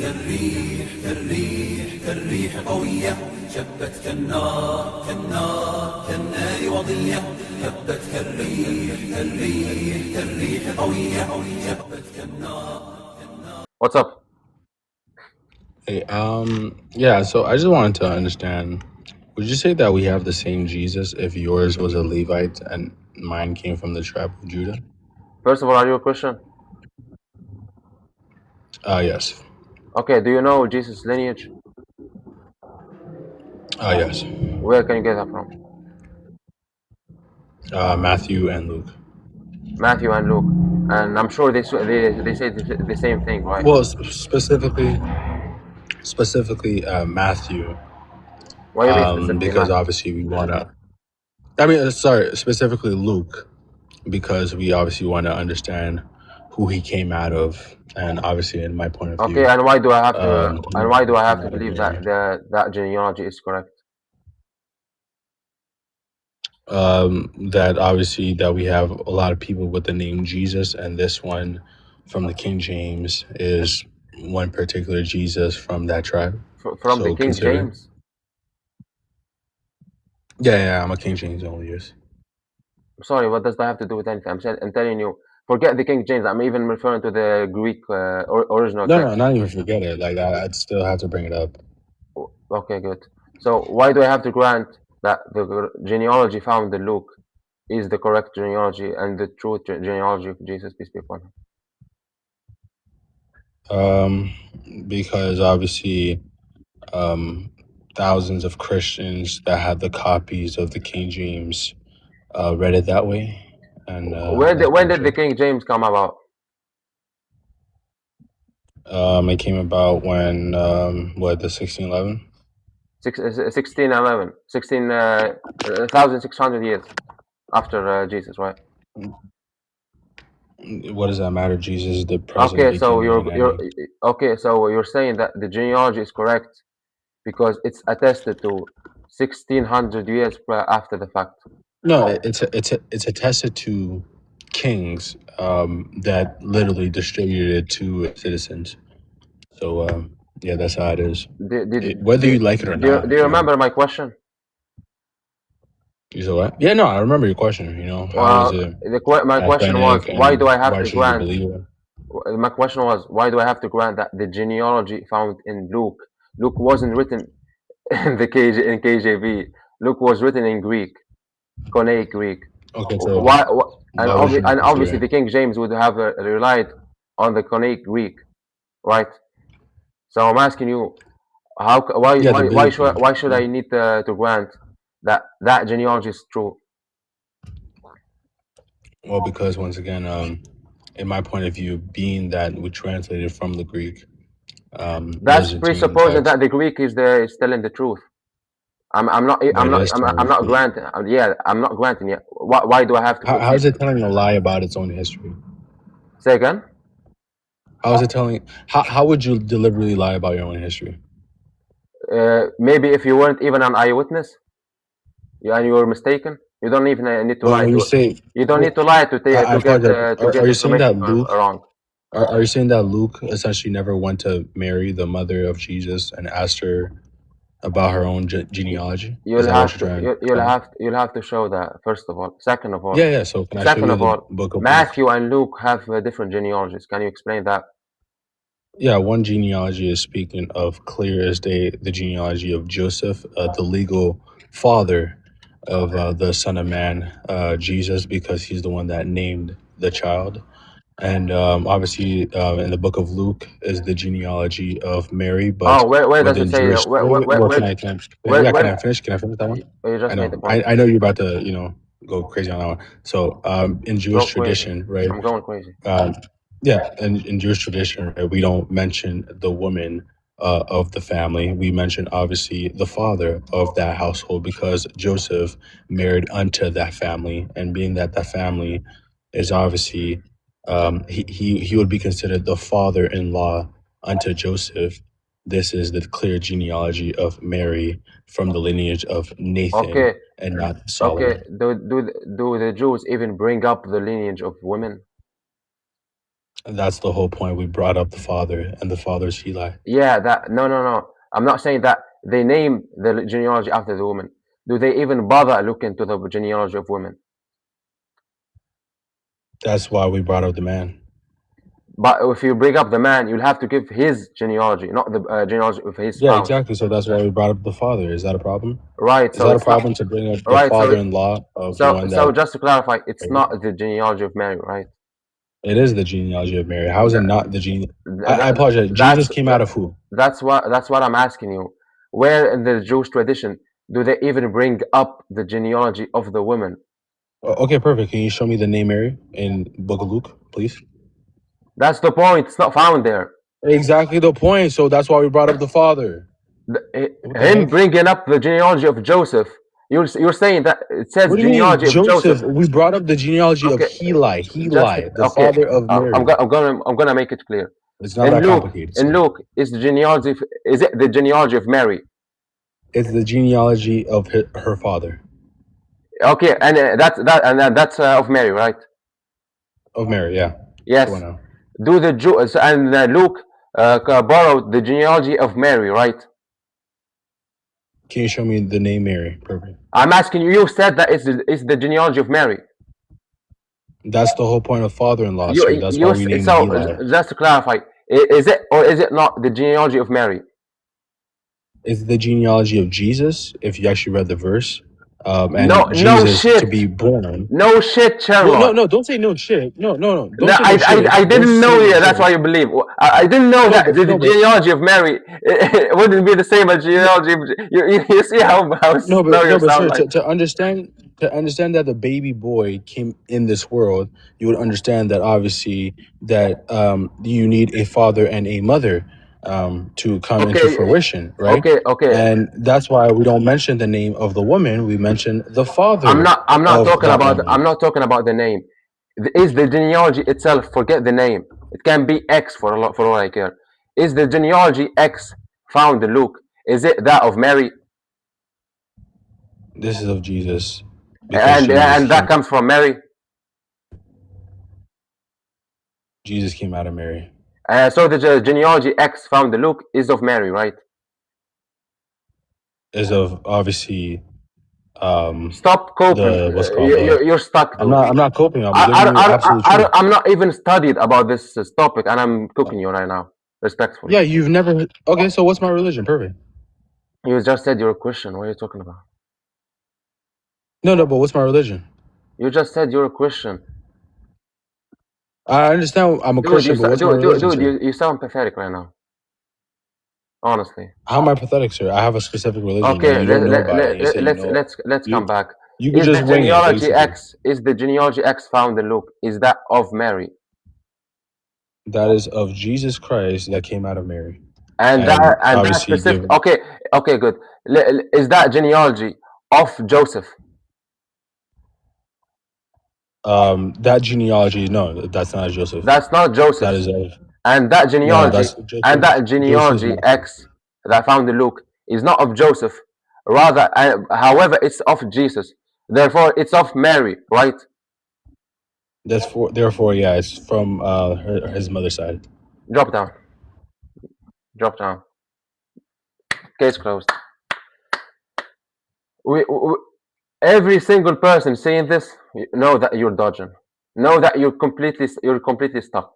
كالريح كالريح كالريح قوية، شبت كالنار كالنار كالنار وضية، هبت كالريح كالريح كالريح قوية، شبت كالنار. What's up? Hey, yeah, so I just wanted to understand, would you say that we have the same Jesus if yours was a Levite and mine came from the tribe of Judah? First of all, are you a Christian? Yes. Okay, do you know Jesus' lineage? Yes. Where can you get that from? Matthew and Luke. Matthew and Luke. And I'm sure they say the same thing, right? Well, specifically Matthew, What do you mean specifically because Matthew? obviously we want to. I mean, sorry, specifically Luke, because we obviously want to understand who he came out of, and obviously, in my point of view, Okay, and why do I have to he and why do I have came to out of believe Mary. that genealogy is correct? That obviously that we have a lot of people with the name Jesus, and this one from the King James is one particular Jesus from that tribe. From the So King consider. James? Yeah, I'm a King James only. Yes. Sorry, what does that have to do with anything? I'm telling you, forget the King James. I'm even referring to the Greek original No, text. not even forget it. Like I'd still have to bring it up. Okay, good. So why do I have to grant that the genealogy found in Luke is the correct genealogy and the true genealogy of Jesus, peace be upon him? Because obviously, thousands of Christians that had the copies of the King James read it that way, and When that's did pretty the true. King James come about? It came about when the 1611. 1611, 1,600 years after Jesus, right? What does that matter? Jesus is the present, Okay, so beginning, and ending. so you're saying that the genealogy is correct because it's attested to 1,600 years after the fact. No, it's attested to kings that literally distributed it to citizens. So yeah, that's how it is. Whether you like it or not, Do you remember my question? You said what? Yeah, no, I remember your question. You know, how is it My question was, authentic, why do I and have why to should you grant? believe it? My question was, why do I have to grant that the genealogy found in Luke? Luke wasn't written in the KJV. Luke was written in Greek, Koine Greek. Okay, so Why? And, why would you obviously, consider the King James would have relied on the Koine Greek, right? So I'm asking you, Yeah, the biblical. why should I need to grant that genealogy is true? Well, because once again, in my point of view, being that we translated from the Greek, That's Byzantine presupposing text. that the Greek is telling the truth. I'm not But it is telling I'm the not truth. granting. Yeah, I'm not granting it. Why do I have to How is proceed? it telling a lie about its own history? Say again. How is it telling? How would you deliberately lie about your own history? Maybe if you weren't even an eyewitness, and you were mistaken, you don't even need to lie When you to. say, You don't need to lie to I get are you saying that information Luke? wrong. Are you saying that Luke essentially never went to Mary, the mother of Jesus, and asked her about her own genealogy? Is that what you're trying to tell me? You'll have to show that first of all. Second of all, Yeah. So can I show you the book of Luke? Matthew and Luke have different genealogies. Can you explain that? Yeah, one genealogy is speaking of clear as day the genealogy of Joseph, the legal father of the Son of Man, Jesus, because he's the one that named the child. And obviously, in the book of Luke is the genealogy of Mary, but Oh, where does it within say? Jewish. Well, can I finish? Yeah, can I finish? Can I finish that one? You just I made the know. point. I know you're about to, go crazy on that one. So, in Jewish Go crazy. tradition, right? I'm going crazy. Yeah, and in Jewish tradition, right, we don't mention the woman of the family. We mention obviously the father of that household because Joseph married unto that family, and being that that family is obviously he would be considered the father-in-law unto Joseph. This is the clear genealogy of Mary from the lineage of Nathan Okay. and not Solomon. Okay. Do the Jews even bring up the lineage of women? That's the whole point. We brought up the father, and the father's Heli. Yeah, that no. I'm not saying that they name the genealogy after the woman. Do they even bother look into the genealogy of women? That's why we brought up the man. But if you bring up the man, you'll have to give his genealogy, not the genealogy of his Yeah, spouse. exactly. So that's why we brought up the father. Is that a problem? Right. Is So that a it's not problem to bring up the right. father-in-law of the one So that just to clarify, it's not the genealogy of Mary, right? it is the genealogy of Mary? How is it not the gene? I That, apologize. Jesus that's came out of who? that's what I'm asking you. Where in the Jewish tradition do they even bring up the genealogy of the women? Okay, perfect. Can you show me the name Mary in Book of Luke, please? That's the point. It's not found there. Exactly the point. So that's why we brought up the father. What the Him heck? bringing up the genealogy of Joseph. You're saying that it says What do you mean, genealogy of Joseph. Joseph? We brought up the genealogy of Okay, Heli, just the okay. father of Mary. I'm gonna make it clear. It's not that complicated. In Sir. Luke, is the genealogy? Is it the genealogy of Mary? It's the genealogy of her father, Okay, and that's of Mary, right? of Mary. Yeah. Yes. So now, Do the Jews and Luke borrowed the genealogy of Mary, right? can you show me the name Mary? Perfect. I'm asking you. You said that it's the genealogy of Mary. That's the whole point of father-in-law, sir. That's why we named so Heli. just to clarify, is it or is it not the genealogy of Mary? It's the genealogy of Jesus. If you actually read the verse, and No Jesus to shit. be born. No shit, Sherlock. No, don't say no shit. No. Don't No, say no shit. I Don't didn't say know no you. That's shit. why you believe. I didn't know that the No, but genealogy of Mary it wouldn't be the same as genealogy. You see how slow you sound sir, like. to understand that the baby boy came in this world, you would understand that obviously that you need a father and a mother to come into Okay, fruition, right? okay. And that's why we don't mention the name of the woman. We mention the father I'm not of talking that about woman. the name. Is the genealogy itself? Forget the name. It can be X for all I care. Is the genealogy X found in Luke? Is it that of Mary? This is of Jesus, because Jesus And that came. comes from Mary. Jesus came out of Mary. So the genealogy X found in Luke is of Mary, right? Is of obviously Stop coping. the what's called the. You're stuck, I'm dude. not coping. I'm giving you absolute truth. I'm not even studied about this topic, and I'm cooking you right now, respectfully. Yeah, you've never. Okay, so what's my religion? Perfect. You just said you're a Christian. What are you talking about? No, but what's my religion? You just said you're a Christian. I understand I'm a Dude, Christian, but what's my religion, sir? you sound pathetic right now. Honestly. How am I pathetic, sir? I have a specific religion, and Okay, you don't know about it. And you say you know. let's You come back. you could just wing it, basically. Is the genealogy X found in Luke? Is that of Mary? That is of Jesus Christ that came out of Mary, And and that obviously specific. given Okay, good. Is that genealogy of Joseph? that genealogy. No, that's not Joseph. That's not Joseph. That is of And that no. genealogy That's Joseph. Joseph's genealogy not. X that found in Luke is not of Joseph. Rather, however, it's of Jesus. Therefore, it's of Mary, right? That's for therefore, yeah, it's from his mother's side. Drop down. Drop down. Case closed. We every single person saying this, know that you're dodging. Know that you're completely stuck.